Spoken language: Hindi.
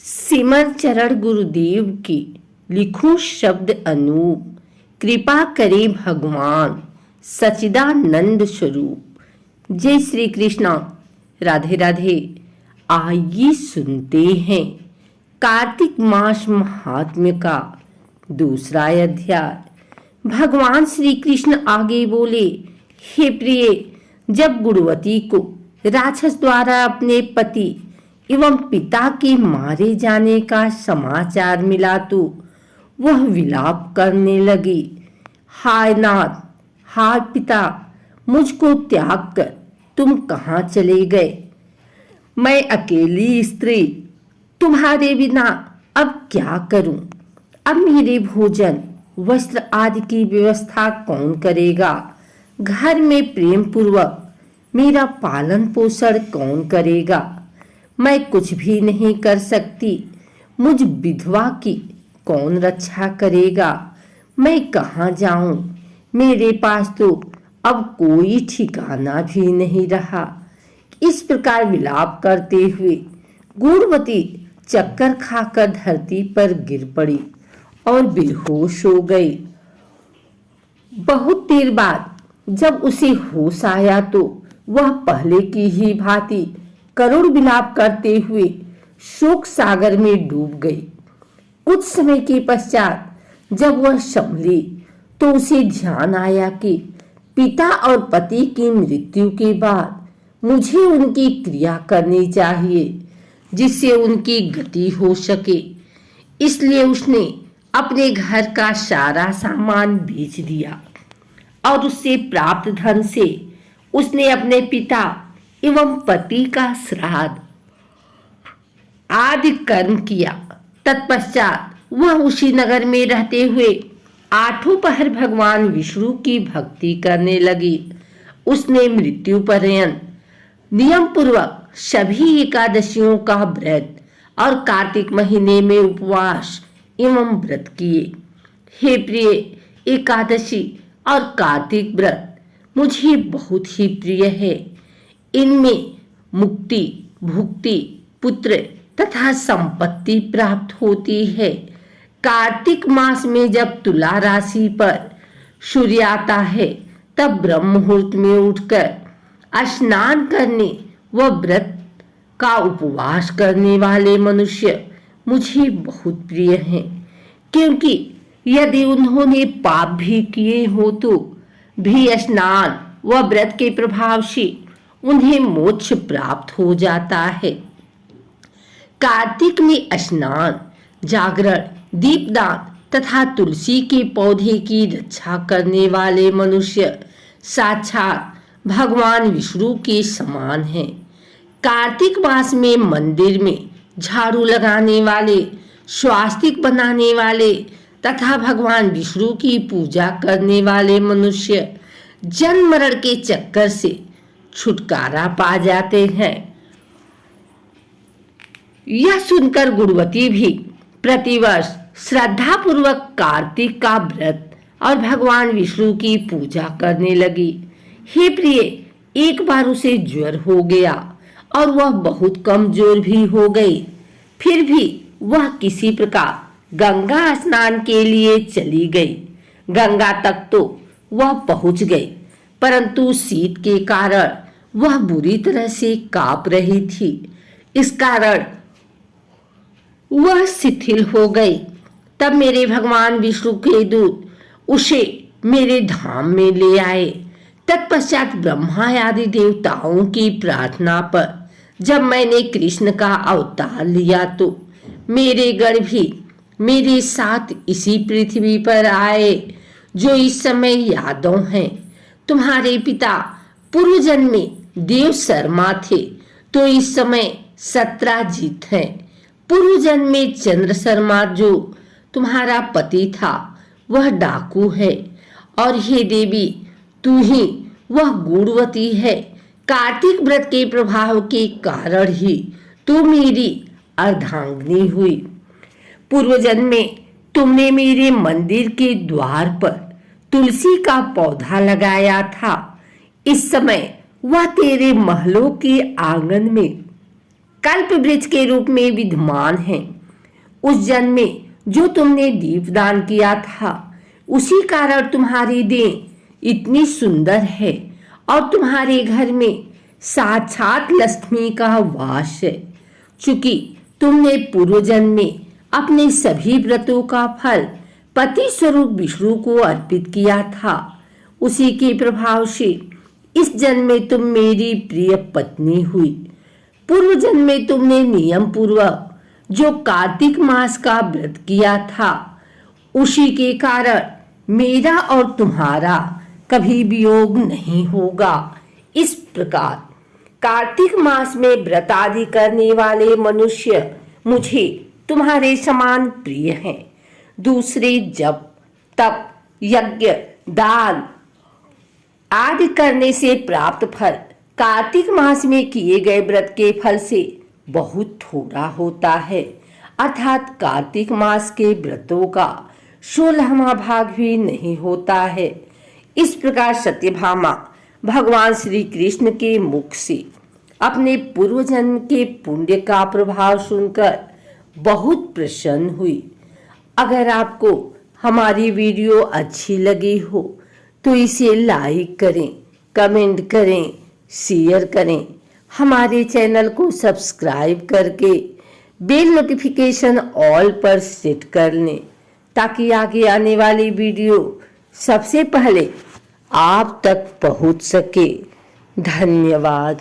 सिमर चरण गुरुदेव की लिखूं शब्द अनूप। कृपा करे भगवान सच्चिदानंद स्वरूप। जय श्री कृष्णा। राधे राधे। आइए सुनते हैं कार्तिक मास महात्म्य का दूसरा अध्याय। भगवान श्री कृष्ण आगे बोले, हे प्रिय, जब गुणवती को राक्षस द्वारा अपने पति एवं पिता के मारे जाने का समाचार मिला तो वह विलाप करने लगी। हाय नाथ, हाय पिता, मुझको त्याग कर तुम कहाँ चले गए? मैं अकेली स्त्री तुम्हारे बिना अब क्या करूं? अब मेरे भोजन वस्त्र आदि की व्यवस्था कौन करेगा? घर में प्रेम पूर्वक मेरा पालन पोषण कौन करेगा? मैं कुछ भी नहीं कर सकती। मुझ विधवा की कौन रक्षा करेगा? मैं कहाँ जाऊं? मेरे पास तो अब कोई ठिकाना भी नहीं रहा। इस प्रकार विलाप करते हुए गुणवती चक्कर खाकर धरती पर गिर पड़ी और बेहोश हो गई। बहुत देर बाद जब उसे होश आया तो वह पहले की ही भांति करुण विलाप करते हुए शोक सागर में डूब गई। कुछ समय के पश्चात जब वह संभली तो उसे ध्यान आया कि पिता और पति की मृत्यु के बाद मुझे उनकी क्रिया करनी चाहिए जिससे उनकी गति हो सके। इसलिए उसने अपने घर का सारा सामान बेच दिया और उससे प्राप्त धन से उसने अपने पिता एवं पति का श्राद्ध आदि कर्म किया। तत्पश्चात वह उसी नगर में रहते हुए आठों पहर भगवान विष्णु की भक्ति करने लगी। उसने मृत्यु पर्यंत नियम पूर्वक सभी एकादशियों का व्रत और कार्तिक महीने में उपवास एवं व्रत किए। हे प्रिय, एकादशी और कार्तिक व्रत मुझे बहुत ही प्रिय है। इनमें मुक्ति, भुक्ति, पुत्र तथा संपत्ति प्राप्त होती है। कार्तिक मास में जब तुला राशि पर सूर्य आता है तब ब्रह्म मुहूर्त में उठकर स्नान करने व व्रत का उपवास करने वाले मनुष्य मुझे बहुत प्रिय हैं, क्योंकि यदि उन्होंने पाप भी किए हो तो भी स्नान व व्रत के प्रभाव से उन्हें मोक्ष प्राप्त हो जाता है। कार्तिक में स्नान, जागरण, दीपदान तथा तुलसी के पौधे की रक्षा करने वाले मनुष्य साक्षात भगवान विष्णु के समान हैं। कार्तिक मास में मंदिर में झाड़ू लगाने वाले, स्वास्तिक बनाने वाले तथा भगवान विष्णु की पूजा करने वाले मनुष्य जन्म मरण के चक्कर से छुटकारा पा जाते हैं। यह सुनकर गुणवती भी प्रतिवर्ष श्रद्धा पूर्वक कार्तिक का व्रत और भगवान विष्णु की पूजा करने लगी। हे प्रिय, एक बार उसे ज्वर हो गया और वह बहुत कमजोर भी हो गई। फिर भी वह किसी प्रकार गंगा स्नान के लिए चली गई। गंगा तक तो वह पहुंच गई, परंतु शीत के कारण वह बुरी तरह से कांप रही थी। इस कारण वह शिथिल हो गई। तब मेरे भगवान विष्णु के दूत उसे मेरे धाम में ले आए। तत्पश्चात ब्रह्मा आदि देवताओं की प्रार्थना पर जब मैंने कृष्ण का अवतार लिया तो मेरे गण भी मेरे साथ इसी पृथ्वी पर आए जो इस समय यादव हैं। तुम्हारे पिता पूर्व जन्म में देव शर्मा थे तो इस समय सत्राजीत हैं। पूर्व जन्म में चंद्र शर्मा जो तुम्हारा पति था वह डाकू है, और हे देवी, तू ही वह गुणवती है। कार्तिक व्रत के प्रभाव के कारण ही तू मेरी अर्धांगिनी हुई। पूर्व जन्म में तुमने मेरे मंदिर के द्वार पर तुलसी का पौधा लगाया था। इस समय वह तेरे महलों के आंगन में कल्प वृक्ष के रूप में विद्यमान हैं। उस जन्म में जो तुमने दीपदान किया था, उसी कारण तुम्हारी देह इतनी सुंदर है और तुम्हारे घर में साक्षात लक्ष्मी का वास है। चूंकि तुमने पूर्व जन्म में अपने सभी व्रतों का फल पति स्वरूप विष्णु को अर्पित किया था, उसी के प्रभाव से इस जन्म में तुम मेरी प्रिय पत्नी हुई। पूर्व जन्म में तुमने नियम पूर्वक जो कार्तिक मास का व्रत किया था, उसी के कारण मेरा और तुम्हारा कभी वियोग नहीं होगा। इस प्रकार कार्तिक मास में व्रत आदि करने वाले मनुष्य मुझे तुम्हारे समान प्रिय हैं। दूसरे जप, तप, यज्ञ, दान आदि करने से प्राप्त फल कार्तिक मास में किए गए व्रत के फल से बहुत थोड़ा होता है। अर्थात कार्तिक मास के व्रतों का 16वां भाग भी नहीं होता है। इस प्रकार सत्यभामा भगवान श्री कृष्ण के मुख से अपने पूर्व जन्म के पुण्य का प्रभाव सुनकर बहुत प्रसन्न हुई। अगर आपको हमारी वीडियो अच्छी लगी हो तो इसे लाइक करें, कमेंट करें, शेयर करें। हमारे चैनल को सब्सक्राइब करके बेल नोटिफिकेशन ऑल पर सेट कर लें, ताकि आगे आने वाली वीडियो सबसे पहले आप तक पहुंच सके। धन्यवाद।